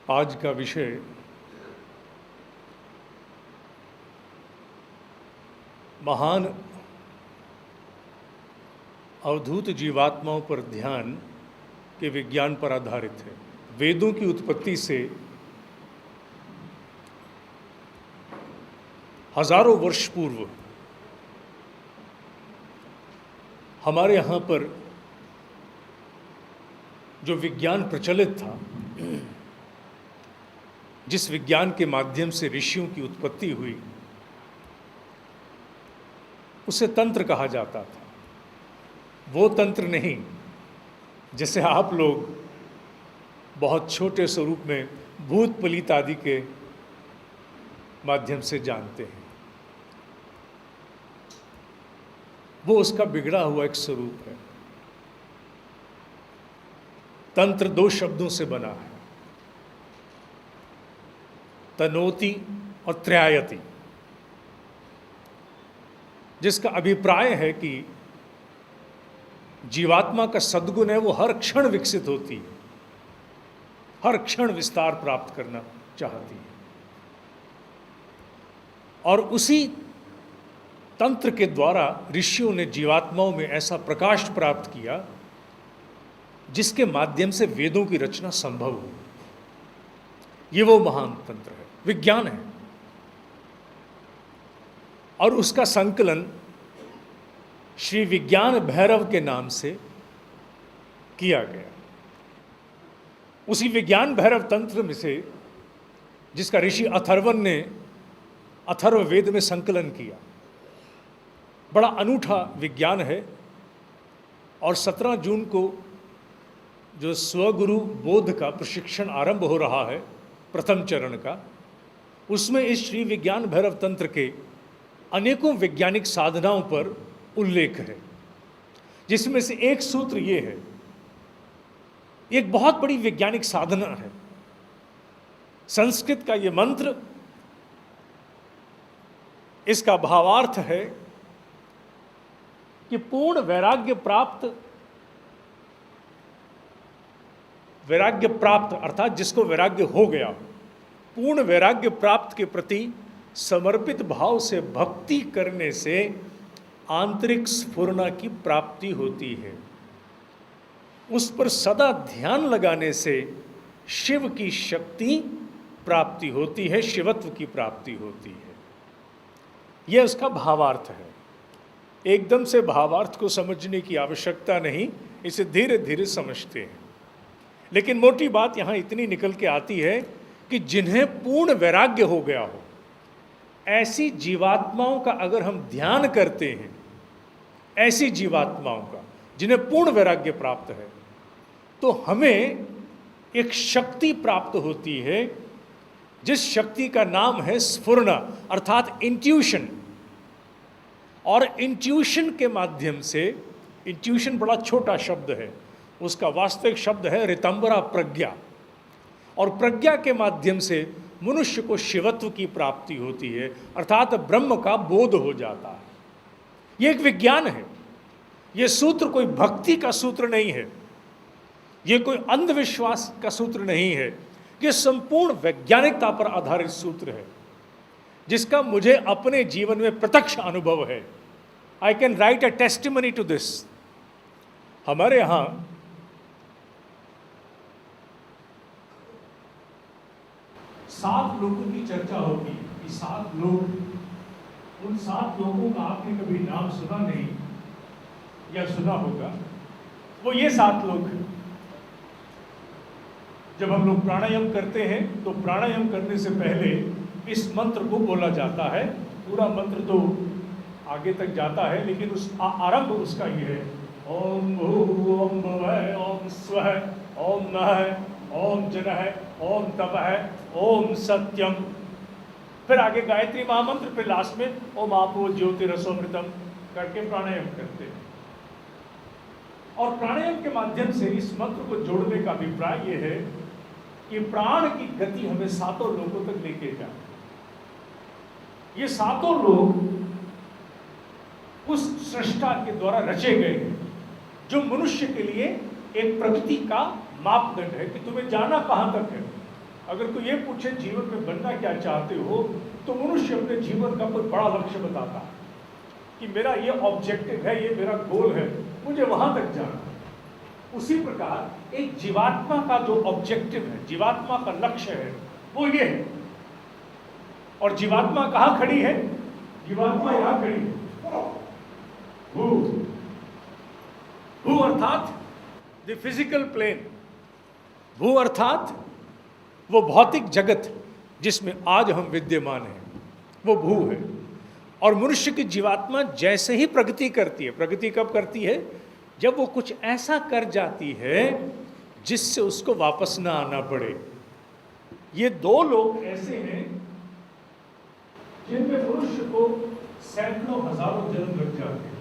आज का विषय महान अवधूत जीवात्माओं पर ध्यान के विज्ञान पर आधारित है। वेदों की उत्पत्ति से हजारों वर्ष पूर्व हमारे यहाँ पर जो विज्ञान प्रचलित था, जिस विज्ञान के माध्यम से ऋषियों की उत्पत्ति हुई, उसे तंत्र कहा जाता था। वो तंत्र नहीं जैसे आप लोग बहुत छोटे स्वरूप में भूत प्रेत आदि के माध्यम से जानते हैं। वो उसका बिगड़ा हुआ एक स्वरूप है। तंत्र दो शब्दों से बना है, तनोति और त्रयायति, जिसका अभिप्राय है कि जीवात्मा का सद्गुण है, वो हर क्षण विकसित होती है, हर क्षण विस्तार प्राप्त करना चाहती है। और उसी तंत्र के द्वारा ऋषियों ने जीवात्माओं में ऐसा प्रकाश प्राप्त किया जिसके माध्यम से वेदों की रचना संभव हो। ये वो महान तंत्र है, विज्ञान है। और उसका संकलन श्री विज्ञान भैरव के नाम से किया गया। उसी विज्ञान भैरव तंत्र में से, जिसका ऋषि अथर्वन ने अथर्ववेद में संकलन किया, बड़ा अनूठा विज्ञान है। और 17 जून को जो स्वगुरु बोध का प्रशिक्षण आरंभ हो रहा है, प्रथम चरण का, उसमें इस श्री विज्ञान भैरव तंत्र के अनेकों वैज्ञानिक साधनाओं पर उल्लेख है, जिसमें से एक सूत्र ये है। एक बहुत बड़ी वैज्ञानिक साधना है। संस्कृत का ये मंत्र, इसका भावार्थ है कि पूर्ण वैराग्य प्राप्त अर्थात जिसको वैराग्य हो गया, पूर्ण वैराग्य प्राप्त के प्रति समर्पित भाव से भक्ति करने से आंतरिक स्फुरना की प्राप्ति होती है। उस पर सदा ध्यान लगाने से शिव की शक्ति प्राप्ति होती है, शिवत्व की प्राप्ति होती है। यह उसका भावार्थ है। एकदम से भावार्थ को समझने की आवश्यकता नहीं, इसे धीरे धीरे समझते हैं। लेकिन मोटी बात यहाँ इतनी निकल के आती है कि जिन्हें पूर्ण वैराग्य हो गया हो, ऐसी जीवात्माओं का अगर हम ध्यान करते हैं, ऐसी जीवात्माओं का जिन्हें पूर्ण वैराग्य प्राप्त है, तो हमें एक शक्ति प्राप्त होती है, जिस शक्ति का नाम है स्फुरना अर्थात इंट्यूशन। और इंट्यूशन के माध्यम से, इंट्यूशन बड़ा छोटा शब्द है, उसका वास्तविक शब्द है ऋतंबरा प्रज्ञा। और प्रज्ञा के माध्यम से मनुष्य को शिवत्व की प्राप्ति होती है, अर्थात ब्रह्म का बोध हो जाता है। यह एक विज्ञान है। यह सूत्र कोई भक्ति का सूत्र नहीं है, यह कोई अंधविश्वास का सूत्र नहीं है। यह संपूर्ण वैज्ञानिकता पर आधारित सूत्र है, जिसका मुझे अपने जीवन में प्रत्यक्ष अनुभव है। I can write a testimony to this. हमारे यहाँ 7 लोगों की चर्चा होती है कि 7 लोग, उन 7 लोगों का आपने कभी नाम सुना नहीं या सुना होगा। वो ये 7 लोग हैं। जब हम लोग प्राणायाम करते हैं तो प्राणायाम करने से पहले इस मंत्र को बोला जाता है। पूरा मंत्र तो आगे तक जाता है, लेकिन उस आरंभ उसका ये है, ओम भूः ओम भुवः ओम स्वः ओम नः ओम जनः ओम तपः ओम सत्यम। फिर आगे गायत्री महामंत्र, फिर लास्ट में ओम आपो ज्योतिरसोमृतम करके प्राणायाम करते हैं। और प्राणायाम के माध्यम से इस मंत्र को जोड़ने का अभिप्राय ये है कि प्राण की गति हमें 7 लोगों तक लेके जाए। ये 7 लोग उस सृष्टा के द्वारा रचे गए हैं, जो मनुष्य के लिए एक प्रगति का मापदंड है कि तुम्हें जाना कहां तक है। अगर कोई ये पूछे जीवन में बनना क्या चाहते हो, तो मनुष्य अपने जीवन का कोई बड़ा लक्ष्य बताता है कि मेरा ये ऑब्जेक्टिव है, ये मेरा गोल है, मुझे वहां तक जाना है। उसी प्रकार एक जीवात्मा का जो ऑब्जेक्टिव है, जीवात्मा का लक्ष्य है, वो ये है। और जीवात्मा कहाँ खड़ी है? जीवात्मा यहां खड़ी है। भू अर्थात द फिजिकल प्लेन। भू अर्थात वो भौतिक जगत जिसमें आज हम विद्यमान हैं, वो भू है। और मनुष्य की जीवात्मा जैसे ही प्रगति करती है, प्रगति कब करती है? जब वो कुछ ऐसा कर जाती है जिससे उसको वापस ना आना पड़े। ये दो लोग ऐसे हैं जिनमें मनुष्य को सैकड़ों हजारों जन्म लग जाते हैं।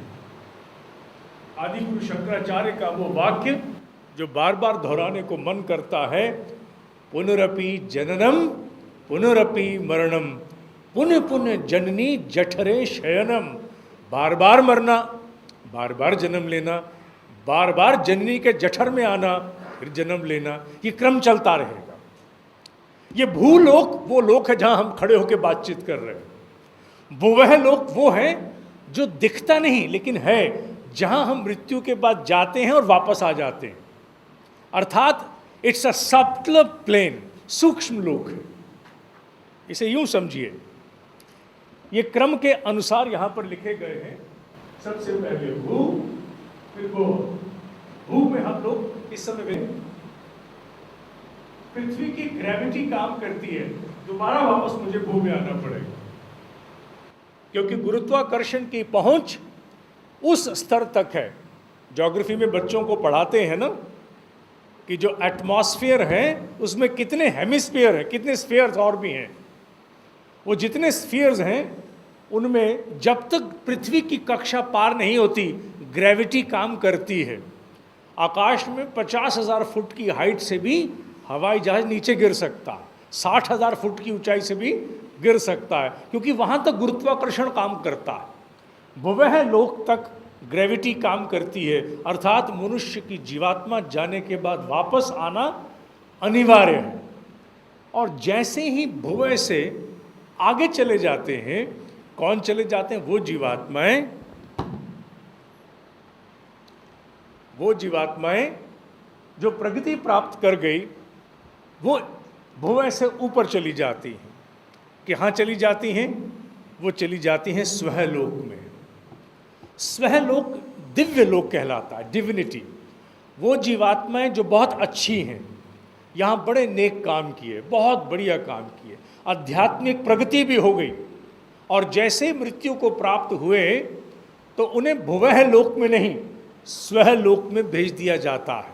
आदि गुरु शंकराचार्य का वो वाक्य जो बार बार दोहराने को मन करता है, पुनरपि जननम पुनरपि मरणम पुनः पुनः जननी जठरे शयनम। बार बार मरना, बार बार जन्म लेना, बार बार जननी के जठर में आना, फिर जन्म लेना, ये क्रम चलता रहेगा। ये भूलोक वो लोक है जहां हम खड़े होकर बातचीत कर रहे हैं। वह लोक वो है जो दिखता नहीं लेकिन है, जहां हम मृत्यु के बाद जाते हैं और वापस आ जाते हैं। अर्थात इट्स अ सब्टल प्लेन, सूक्ष्म लोक है। इसे यूं समझिए, ये क्रम के अनुसार यहां पर लिखे गए हैं। सबसे पहले भू, फिर भू। भू में हम लोग इस समय में पृथ्वी की ग्रेविटी काम करती है, दोबारा वापस मुझे भू में आना पड़ेगा, क्योंकि गुरुत्वाकर्षण की पहुंच उस स्तर तक है। ज्योग्राफी में बच्चों को पढ़ाते हैं ना कि जो एटमॉस्फेयर है उसमें कितने हेमिस्फीयर हैं, कितने स्फीयर्स और भी हैं। वो जितने स्फीयर्स हैं उनमें जब तक पृथ्वी की कक्षा पार नहीं होती, ग्रेविटी काम करती है। आकाश में 50,000 फुट की हाइट से भी हवाई जहाज नीचे गिर सकता है, 60,000 फुट की ऊंचाई से भी गिर सकता है, क्योंकि वहां तक गुरुत्वाकर्षण काम करता है। वह लोक तक ग्रेविटी काम करती है। अर्थात मनुष्य की जीवात्मा जाने के बाद वापस आना अनिवार्य है। और जैसे ही भुवय से आगे चले जाते हैं, कौन चले जाते हैं? वो जीवात्माएं जो प्रगति प्राप्त कर गई, वो भुवय से ऊपर चली जाती हैं। कहाँ चली जाती हैं? वो चली जाती हैं स्वहलोक में। स्वहलोक दिव्य लोक कहलाता है, डिविनिटी। वो जीवात्माएं जो बहुत अच्छी हैं, यहाँ बड़े नेक काम किए, बहुत बढ़िया काम किए, आध्यात्मिक प्रगति भी हो गई, और जैसे मृत्यु को प्राप्त हुए तो उन्हें भुवह लोक में नहीं, स्वह लोक में भेज दिया जाता है।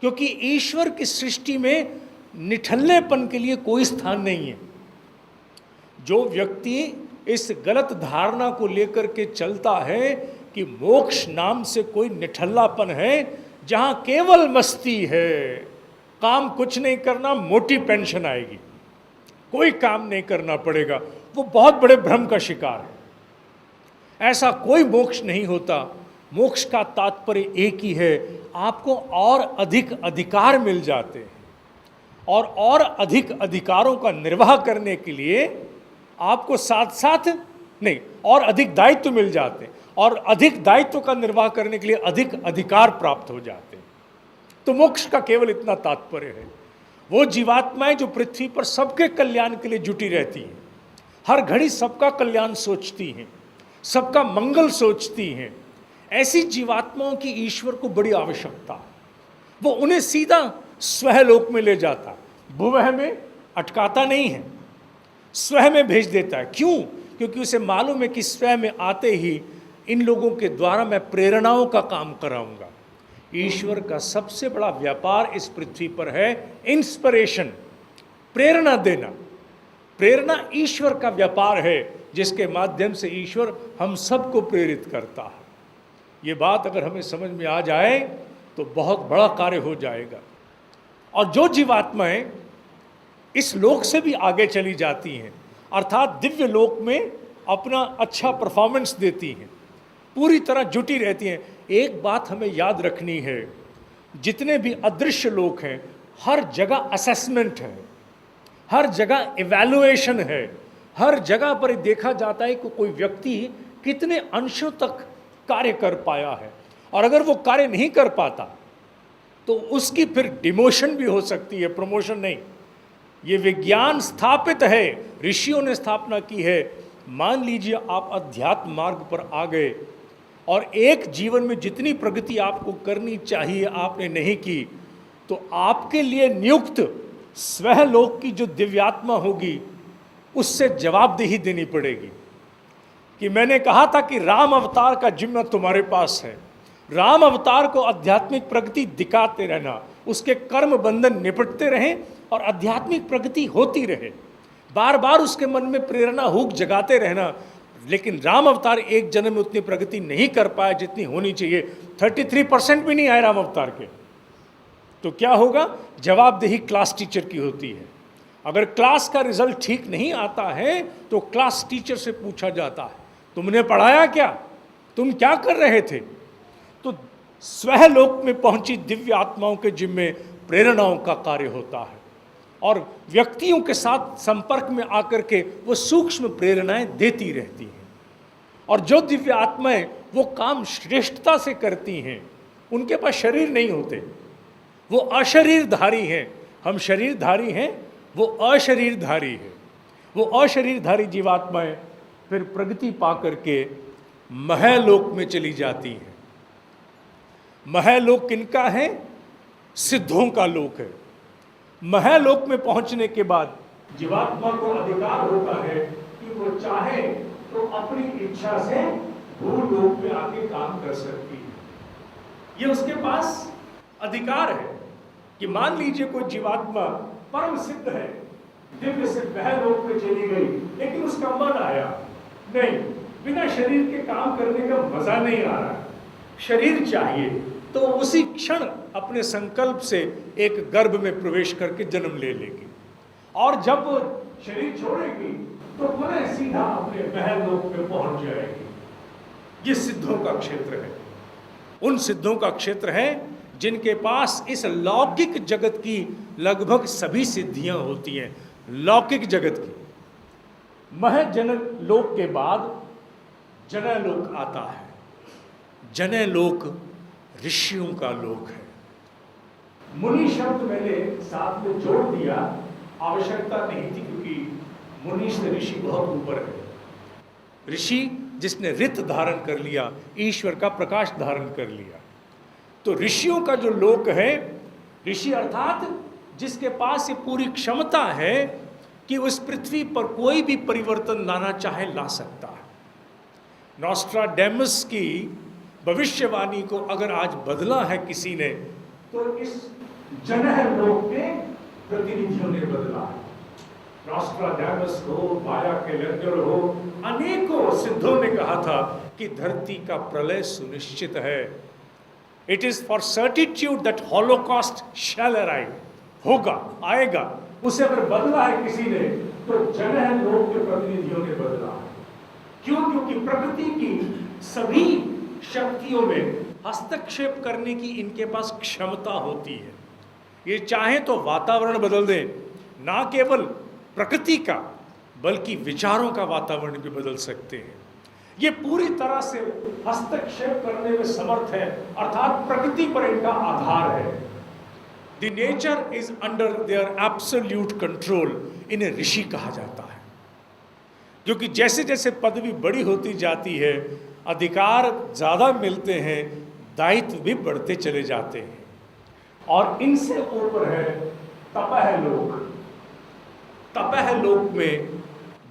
क्योंकि ईश्वर की सृष्टि में निठल्लेपन के लिए कोई स्थान नहीं है। जो व्यक्ति इस गलत धारणा को लेकर के चलता है कि मोक्ष नाम से कोई निठल्लापन है, जहां केवल मस्ती है, काम कुछ नहीं करना, मोटी पेंशन आएगी, कोई काम नहीं करना पड़ेगा, वो बहुत बड़े भ्रम का शिकार है। ऐसा कोई मोक्ष नहीं होता। मोक्ष का तात्पर्य एक ही है, आपको और अधिक अधिकार मिल जाते हैं, और अधिक अधिकारों का निर्वाह करने के लिए आपको साथ साथ नहीं, और अधिक दायित्व मिल जाते हैं, और अधिक दायित्व का निर्वाह करने के लिए अधिक अधिकार प्राप्त हो जाते हैं। तो मोक्ष का केवल इतना तात्पर्य है। वो जीवात्माएं जो पृथ्वी पर सबके कल्याण के लिए जुटी रहती हैं, हर घड़ी सबका कल्याण सोचती हैं, सबका मंगल सोचती हैं, ऐसी जीवात्माओं की ईश्वर को बड़ी आवश्यकता है। वो उन्हें सीधा स्वहलोक में ले जाता, भुवह में अटकाता नहीं है, स्वह में भेज देता है। क्यों? क्योंकि उसे मालूम है कि स्वह में आते ही इन लोगों के द्वारा मैं प्रेरणाओं का काम कराऊंगा। ईश्वर का सबसे बड़ा व्यापार इस पृथ्वी पर है इंस्पिरेशन, प्रेरणा देना। प्रेरणा ईश्वर का व्यापार है, जिसके माध्यम से ईश्वर हम सबको प्रेरित करता है। ये बात अगर हमें समझ में आ जाए तो बहुत बड़ा कार्य हो जाएगा। और जो जीवात्माएं इस लोक से भी आगे चली जाती हैं, अर्थात दिव्य लोक में अपना अच्छा परफॉर्मेंस देती हैं, पूरी तरह जुटी रहती हैं। एक बात हमें याद रखनी है, जितने भी अदृश्य लोक हैं, हर जगह असेसमेंट है, हर जगह इवैल्यूएशन है, हर जगह पर देखा जाता है कि कोई व्यक्ति कितने अंशों तक कार्य कर पाया है, और अगर वो कार्य नहीं कर पाता तो उसकी फिर डिमोशन भी हो सकती है, प्रमोशन नहीं। ये विज्ञान स्थापित है, ऋषियों ने स्थापना की है। मान लीजिए आप अध्यात्म मार्ग पर आ गए और एक जीवन में जितनी प्रगति आपको करनी चाहिए आपने नहीं की, तो आपके लिए नियुक्त स्वलोक की जो दिव्यात्मा होगी उससे जवाबदेही देनी पड़ेगी कि मैंने कहा था कि राम अवतार का जिम्मा तुम्हारे पास है। राम अवतार को आध्यात्मिक प्रगति दिखाते रहना, उसके कर्म बंधन निपटते रहें और आध्यात्मिक प्रगति होती रहे, बार बार उसके मन में प्रेरणा हुक जगाते रहना। लेकिन राम अवतार एक जन्म में उतनी प्रगति नहीं कर पाया जितनी होनी चाहिए, 33% भी नहीं आए राम अवतार के। तो क्या होगा? जवाबदेही क्लास टीचर की होती है। अगर क्लास का रिजल्ट ठीक नहीं आता है तो क्लास टीचर से पूछा जाता है, तुमने पढ़ाया क्या, तुम क्या कर रहे थे? तो स्वलोक में पहुंची दिव्य आत्माओं के जिम्मे प्रेरणाओं का कार्य होता है, और व्यक्तियों के साथ संपर्क में आकर के वो सूक्ष्म प्रेरणाएं देती रहती हैं। और जो दिव्य आत्माएं वो काम श्रेष्ठता से करती हैं, उनके पास शरीर नहीं होते, वो अशरीरधारी हैं। हम शरीरधारी हैं, वो अशरीरधारी है। वो अशरीरधारी जीवात्माएं फिर प्रगति पा करके महलोक में चली जाती हैं। महलोक किनका है? सिद्धों का लोक है। महलोक में पहुंचने के बाद जीवात्मा को अधिकार होता है कि वो चाहे तो अपनी इच्छा से भूलोक में आके काम कर सकती है। ये उसके पास अधिकार है कि मान लीजिए कोई जीवात्मा परम सिद्ध है, दिव्य से महलोक में चली गई, लेकिन उसका मन आया नहीं, बिना शरीर के काम करने का मजा नहीं आ रहा, शरीर चाहिए, तो उसी क्षण अपने संकल्प से एक गर्भ में प्रवेश करके जन्म ले लेगी, और जब वो शरीर छोड़ेगी तो पुनः सीधा अपने महलोक में पहुंच जाएगी। ये सिद्धों का क्षेत्र है। उन सिद्धों का क्षेत्र है जिनके पास इस लौकिक जगत की लगभग सभी सिद्धियां होती हैं। लौकिक जगत की महजन लोक के बाद जनलोक आता है। जनलोक ऋषियों का लोक है। मुनि शब्द मैंने साथ में जोड़ दिया, आवश्यकता नहीं थी, क्योंकि मुनि से ऋषि बहुत ऊपर है। ऋषि जिसने ऋत धारण कर लिया, ईश्वर का प्रकाश धारण कर लिया। तो ऋषियों का जो लोक है, ऋषि अर्थात जिसके पास ये पूरी क्षमता है कि उस पृथ्वी पर कोई भी परिवर्तन लाना चाहे ला सकता है। नॉस्ट्राडेमस की भविष्यवाणी को अगर आज बदला है किसी ने, तो इस जनलोक के प्रतिनिधियों ने बदला है। नॉस्ट्राडेमस हो, माया कैलेंडर हो, अनेकों सिद्धों ने कहा था कि धरती का प्रलय सुनिश्चित है। It is for certitude that holocaust shall arrive, होगा, आएगा। उसे अगर बदला है किसी ने, तो जनलोक के प्रतिनिधियों ने बदला है। क्यों? क्योंकि प्रकृति की सभी शक्तियों में हस्तक्षेप करने की इनके पास क्षमता होती है। ये चाहे तो वातावरण बदल दें, ना केवल प्रकृति का बल्कि विचारों का वातावरण भी बदल सकते हैं। ये पूरी तरह से हस्तक्षेप करने में समर्थ है, अर्थात प्रकृति पर इनका आधार है। The nature is under their absolute control. इन्हें ऋषि कहा जाता है, क्योंकि जैसे जैसे पदवी बड़ी होती जाती है, अधिकार ज़्यादा मिलते हैं, दायित्व भी बढ़ते चले जाते हैं। और इनसे ऊपर है तपह लोक। तपह लोक में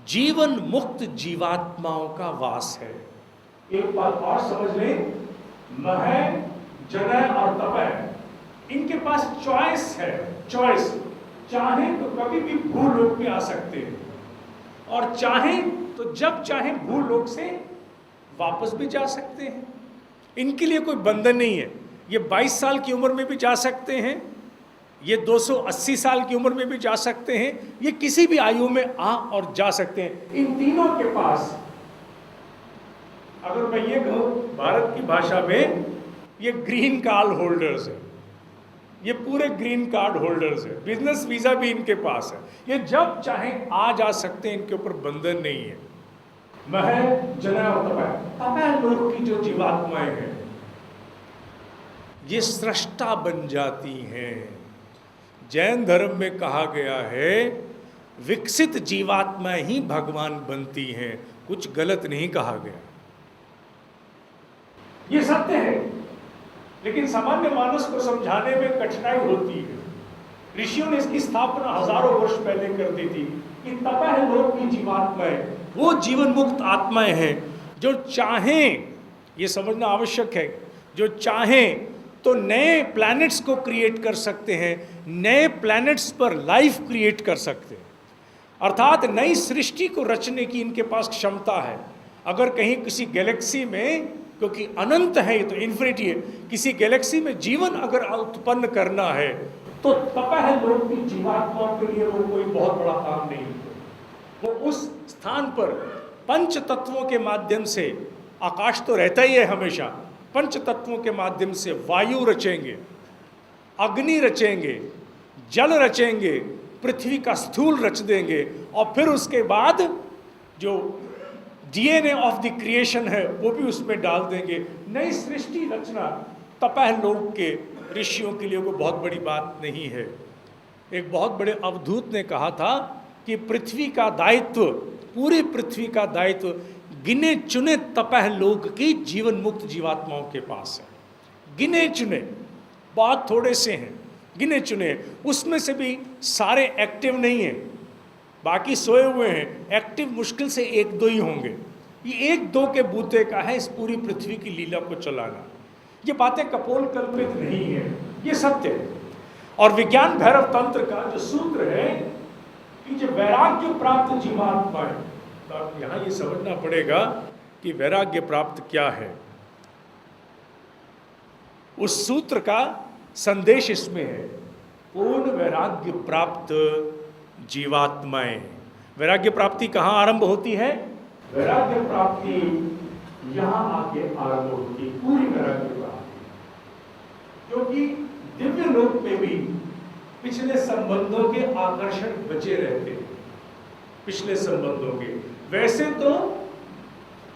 जीवन मुक्त जीवात्माओं का वास है। एक बात और समझ लें, मह, जनय और तपह, इनके पास चॉइस है। चॉइस, चाहे तो कभी भी भूलोक में आ सकते हैं, और चाहे तो जब चाहे भूलोक से वापस भी जा सकते हैं। इनके लिए कोई बंधन नहीं है। ये 22 साल की उम्र में भी जा सकते हैं, ये 280 साल की उम्र में भी जा सकते हैं, ये किसी भी आयु में आ और जा सकते हैं। इन तीनों के पास, अगर मैं ये कहूँ भारत की भाषा में, ये ग्रीन कार्ड होल्डर्स हैं। ये पूरे ग्रीन कार्ड होल्डर्स है, बिजनेस वीजा भी इनके पास है, ये जब चाहे आ जा सकते हैं, इनके ऊपर बंधन नहीं है। मह जना और तपह, तपह लोक की जो जीवात्माएं हैं ये सृष्टा बन जाती हैं। जैन धर्म में कहा गया है विकसित जीवात्माएं ही भगवान बनती हैं, कुछ गलत नहीं कहा गया, ये सत्य है। लेकिन सामान्य मानस को समझाने में कठिनाई होती है। ऋषियों ने इसकी स्थापना हजारों वर्ष पहले कर दी थी कि तपह लोक की जीवात्माएं वो जीवन मुक्त आत्माएं हैं जो चाहें, ये समझना आवश्यक है, जो चाहें तो नए प्लैनेट्स को क्रिएट कर सकते हैं, नए प्लैनेट्स पर लाइफ क्रिएट कर सकते हैं, अर्थात नई सृष्टि को रचने की इनके पास क्षमता है। अगर कहीं किसी गैलेक्सी में, क्योंकि अनंत है ये तो इन्फिनिटी है, किसी गैलेक्सी में जीवन अगर उत्पन्न करना है तो तपह लोक की जीवात्माओं के लिए वो कोई बहुत बड़ा काम नहीं है। वो उस स्थान पर पंच तत्वों के माध्यम से, आकाश तो रहता ही है हमेशा, पंच तत्वों के माध्यम से वायु रचेंगे, अग्नि रचेंगे, जल रचेंगे, पृथ्वी का स्थूल रच देंगे, और फिर उसके बाद जो डीएनए ऑफ द क्रिएशन है वो भी उसमें डाल देंगे। नई सृष्टि रचना तपह लोक के ऋषियों के लिए कोई बहुत बड़ी बात नहीं है। एक बहुत बड़े अवधूत ने कहा था कि पृथ्वी का दायित्व, पूरी पृथ्वी का दायित्व गिने चुने तपह लोक की जीवन मुक्त जीवात्माओं के पास है। गिने चुने, बहुत थोड़े से हैं, गिने चुने, उसमें से भी सारे एक्टिव नहीं हैं, बाकी सोए हुए हैं। एक्टिव मुश्किल से एक दो ही होंगे। ये एक दो के बूते का है इस पूरी पृथ्वी की लीला को चलाना। ये बातें कपोल कल्पित नहीं है, ये सत्य है। और विज्ञान भैरव तंत्र का जो सूत्र है कि जो वैराग्य प्राप्त जीवात्मा है, तो आप यहाँ ये समझना पड़ेगा कि वैराग्य प्राप्त क्या है। उस सूत्र का संदेश इसमें है, पूर्ण वैराग्य प्राप्त जीवात्माएं। वैराग्य प्राप्ति कहाँ आरंभ होती है? वैराग्य प्राप्ति यहाँ आके आरंभ होती है, पूरी वैराग्य प्राप्ति। क्योंकि दिव्य लोक में भी पिछले संबंधों के आकर्षण बचे रहते हैं, पिछले संबंधों के। वैसे तो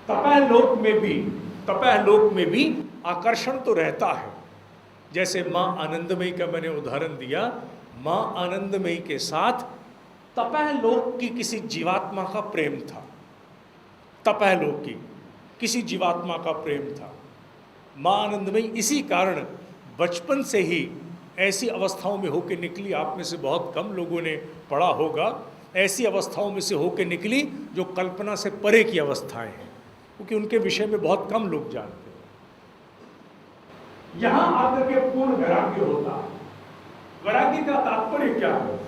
तपह लोक में भी आकर्षण तो रहता है। जैसे माँ आनंदमयी का मैंने उदाहरण दिया, माँ आनंदमयी के साथ तपह लोक की किसी जीवात्मा का प्रेम था, तपह लोक की किसी जीवात्मा का प्रेम था। माँ आनंदमयी इसी कारण बचपन से ही ऐसी अवस्थाओं में होकर निकली। आप में से बहुत कम लोगों ने पढ़ा होगा, ऐसी अवस्थाओं में से होकर निकली जो कल्पना से परे की अवस्थाएं हैं, क्योंकि उनके विषय में बहुत कम लोग जानते हैं। यहाँ आकर के पूर्ण वैराग्य होता है। वैराग्य का तात्पर्य क्या है?